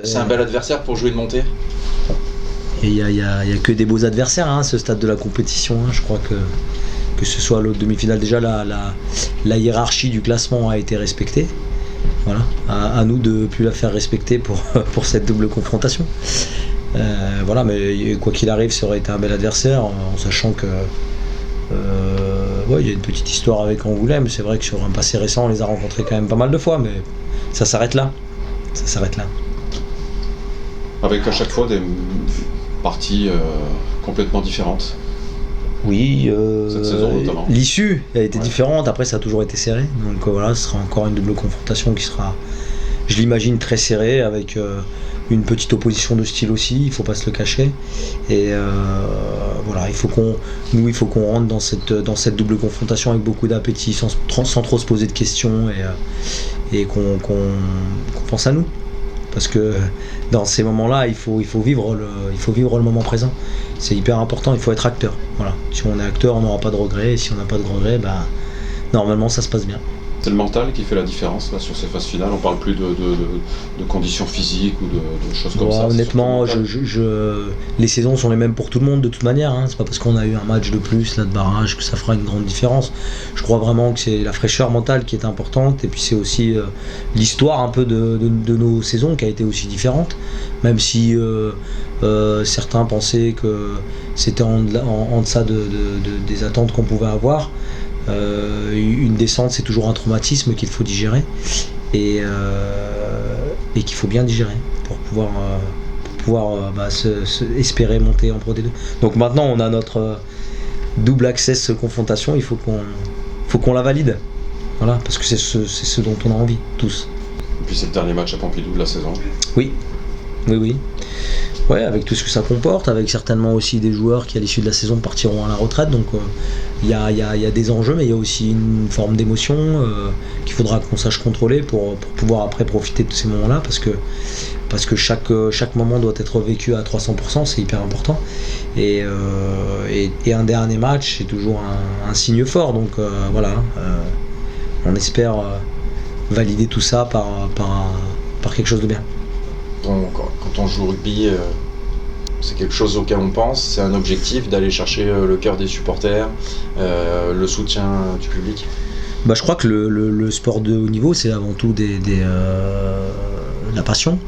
C'est un bel adversaire pour jouer une montée. Et il y a que des beaux adversaires à ce stade de la compétition. Je crois que ce soit l'autre demi-finale, déjà la hiérarchie du classement a été respectée. Voilà. À nous de ne plus la faire respecter pour cette double confrontation. Voilà, mais quoi qu'il arrive, ça aurait été un bel adversaire, en sachant que il y a une petite histoire avec Angoulême. C'est vrai que sur un passé récent, on les a rencontrés quand même pas mal de fois, mais ça s'arrête là. Avec à chaque fois des parties complètement différentes. Oui, cette saison notamment. L'issue a été différente, après ça a toujours été serré, donc voilà, ce sera encore une double confrontation qui sera, je l'imagine, très serrée, avec une petite opposition de style aussi, il faut pas se le cacher, et voilà, il faut qu'on rentre dans cette double confrontation avec beaucoup d'appétit, sans trop se poser de questions, et qu'on pense à nous. Parce que dans ces moments-là, il faut vivre le moment présent. C'est hyper important, il faut être acteur. Voilà. Si on est acteur, on n'aura pas de regrets. Et si on n'a pas de regrets, normalement ça se passe bien. C'est le mental qui fait la différence là, sur ces phases finales. On parle plus de conditions physiques ou de choses comme ça. Honnêtement, les saisons sont les mêmes pour tout le monde de toute manière. C'est pas parce qu'on a eu un match de plus là de barrage que ça fera une grande différence. Je crois vraiment que c'est la fraîcheur mentale qui est importante, et puis c'est aussi l'histoire un peu de nos saisons qui a été aussi différente. Même si certains pensaient que c'était en deçà des attentes qu'on pouvait avoir. Une descente, c'est toujours un traumatisme qu'il faut digérer, et qu'il faut bien digérer pour pouvoir espérer monter en Pro D2. Donc maintenant on a notre double access confrontation, il faut qu'on la valide, voilà, parce que c'est ce dont on a envie tous. Et puis c'est le dernier match à Pompidou de la saison. Oui. Ouais, avec tout ce que ça comporte, avec certainement aussi des joueurs qui à l'issue de la saison partiront à la retraite, donc il y a des enjeux, mais il y a aussi une forme d'émotion qu'il faudra qu'on sache contrôler pour pouvoir après profiter de ces moments-là, parce que chaque moment doit être vécu à 300%, c'est hyper important, et un dernier match c'est toujours un signe fort, donc voilà, on espère valider tout ça par quelque chose de bien. Quand on joue au rugby, c'est quelque chose auquel on pense, c'est un objectif d'aller chercher le cœur des supporters, le soutien du public. Je crois que le sport de haut niveau, c'est avant tout de la passion.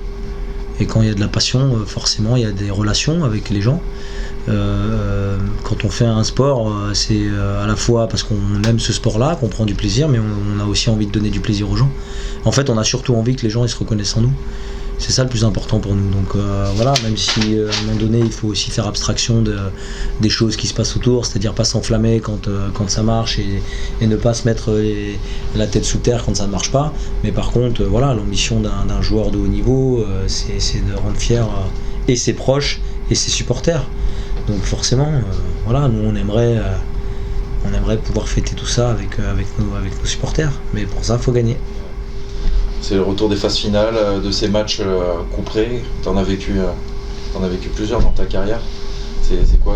Et quand il y a de la passion, forcément il y a des relations avec les gens. Quand on fait un sport, c'est à la fois parce qu'on aime ce sport-là, qu'on prend du plaisir, mais on a aussi envie de donner du plaisir aux gens. En fait, on a surtout envie que les gens ils se reconnaissent en nous. C'est ça le plus important pour nous. Donc voilà, même si à un moment donné il faut aussi faire abstraction des choses qui se passent autour, c'est-à-dire pas s'enflammer quand ça marche, et ne pas se mettre la tête sous terre quand ça ne marche pas. Mais par contre, voilà, l'ambition d'un joueur de haut niveau, c'est de rendre fier et ses proches et ses supporters. Donc forcément, voilà, nous on aimerait pouvoir fêter tout ça avec nos supporters. Mais pour ça, il faut gagner. C'est le retour des phases finales, de ces matchs couperés. T'en as vécu plusieurs dans ta carrière. C'est quoi ?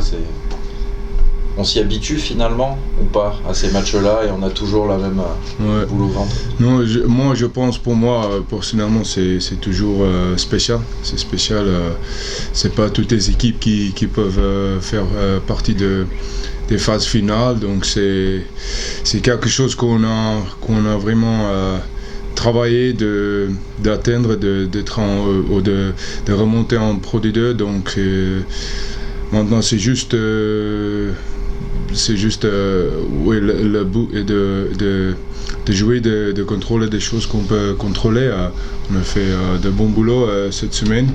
On s'y habitue finalement ou pas à ces matchs-là, et on a toujours la même boule au ventre ? Non, moi je pense, pour moi personnellement, c'est toujours spécial. C'est spécial. C'est pas toutes les équipes qui peuvent faire partie des phases finales. Donc c'est quelque chose qu'on a vraiment travaillé d'atteindre, de remonter en Pro D2. Donc maintenant c'est juste le but est de jouer, de contrôler des choses qu'on peut contrôler. On a fait de bon boulot cette semaine,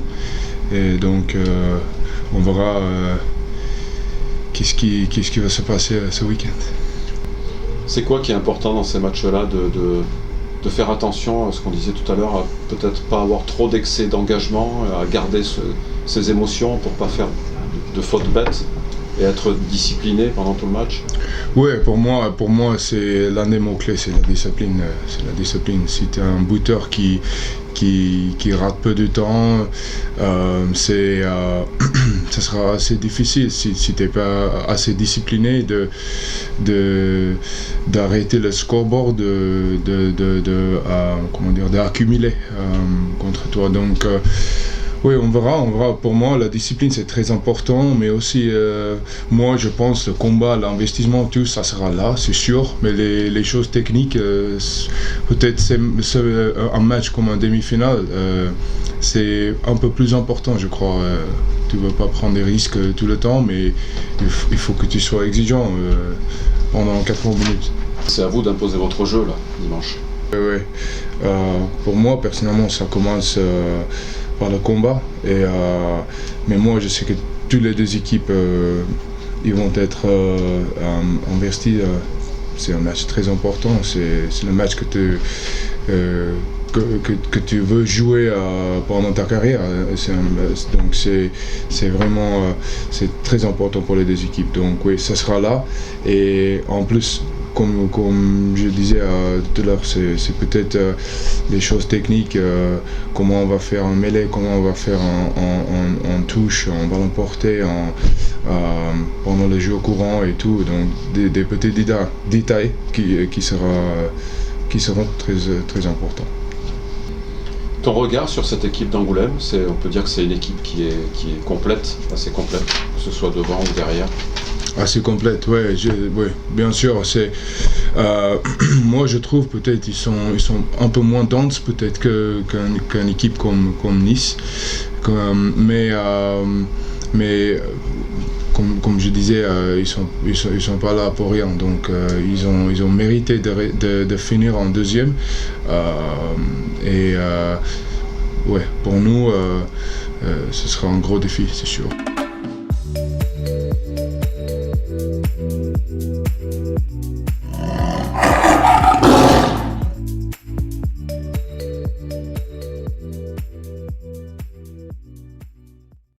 et donc on verra qu'est-ce qui va se passer ce week-end. C'est quoi qui est important dans ces matchs-là, de faire attention à ce qu'on disait tout à l'heure, à peut-être pas avoir trop d'excès d'engagement, à garder ses émotions pour pas faire de fautes bêtes? et être discipliné pendant tout le match? Oui, pour moi c'est l'un des mots-clés, c'est la discipline. C'est la discipline. Si tu es un buteur qui rate peu de temps, ça sera assez difficile si tu n'es pas assez discipliné d'arrêter le scoreboard, d'accumuler contre toi. Donc, oui, on verra. Pour moi, la discipline, c'est très important, mais aussi, moi, je pense, le combat, l'investissement, tout, ça sera là, c'est sûr. Mais les choses techniques, peut-être c'est un match comme un demi-finale, c'est un peu plus important, je crois. Tu ne veux pas prendre des risques tout le temps, mais il faut que tu sois exigeant pendant 80 minutes. C'est à vous d'imposer votre jeu, là, dimanche. Oui. Pour moi, personnellement, ça commence par le combat. Mais moi, je sais que toutes les deux équipes ils vont être investis. C'est un match très important. C'est le match que tu veux jouer pendant ta carrière. Donc c'est vraiment c'est très important pour les deux équipes. Donc oui, ça sera là. Et en plus, comme je disais tout à l'heure, c'est peut-être des choses techniques, comment on va faire un mêlée, comment on va faire en touche, en ballon porté, pendant le jeu courant et tout. Donc des petits détails qui seront très importants. Ton regard sur cette équipe d'Angoulême, on peut dire que c'est une équipe qui est complète, assez complète, que ce soit devant ou derrière. Assez complète, ouais, bien sûr. Moi, je trouve peut-être ils sont un peu moins denses peut-être qu'une équipe comme Nice, mais comme je disais, ils sont pas là pour rien. Donc ils ont mérité de finir en deuxième. Ouais, pour nous, ce sera un gros défi, c'est sûr.